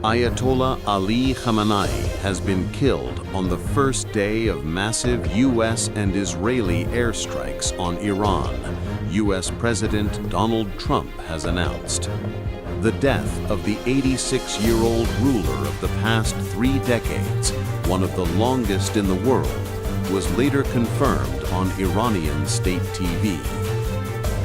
Ayatollah Ali Khamenei has been killed on the first day of massive U.S. and Israeli airstrikes on Iran, U.S. President Donald Trump has announced. The death of the 86-year-old ruler of the past 3 decades, one of the longest in the world, was later confirmed on Iranian state TV.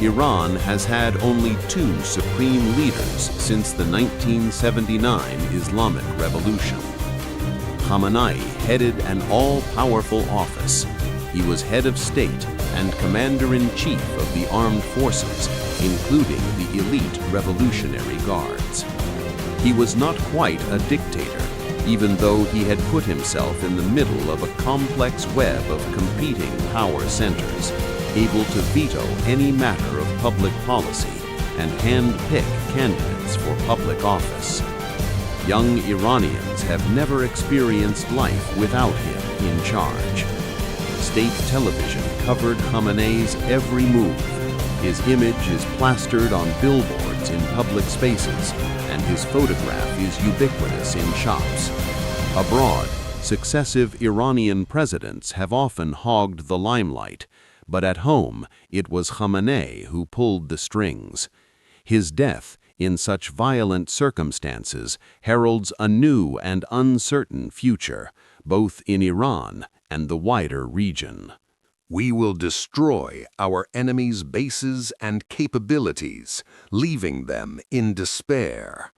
Iran has had only 2 supreme leaders since the 1979 Islamic Revolution. Khamenei headed an all-powerful office. He was head of state and commander-in-chief of the armed forces, including the elite Revolutionary Guards. He was not quite a dictator, even though he had put himself in the middle of a complex web of competing power centers, able to veto any matter of public policy and hand-pick candidates for public office. Young Iranians have never experienced life without him in charge. State television covered Khamenei's every move. His image is plastered on billboards in public spaces, and his photograph is ubiquitous in shops. Abroad, successive Iranian presidents have often hogged the limelight, but at home it was Khamenei who pulled the strings. His death, in such violent circumstances, heralds a new and uncertain future, both in Iran and the wider region. We will destroy our enemies' bases and capabilities, leaving them in despair.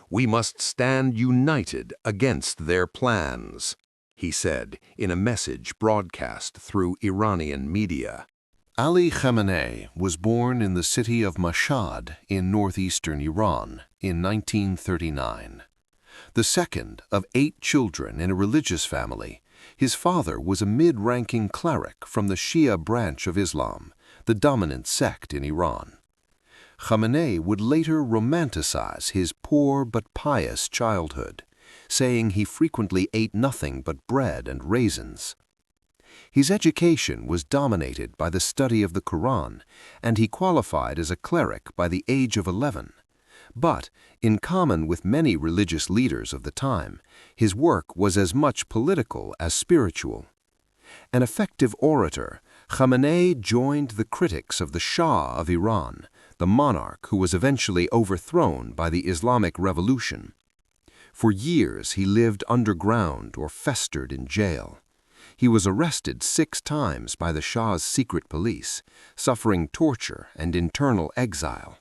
We must stand united against their plans, he said in a message broadcast through Iranian media. Ali Khamenei was born in the city of Mashhad in northeastern Iran in 1939. The second of 8 children in a religious family, his father was a mid-ranking cleric from the Shia branch of Islam, the dominant sect in Iran. Khamenei would later romanticize his poor but pious childhood, saying he frequently ate nothing but bread and raisins. His education was dominated by the study of the Quran, and he qualified as a cleric by the age of 11. But, in common with many religious leaders of the time, his work was as much political as spiritual. An effective orator, Khamenei joined the critics of the Shah of Iran, the monarch who was eventually overthrown by the Islamic Revolution. For years he lived underground or festered in jail. He was arrested 6 times by the Shah's secret police, suffering torture and internal exile.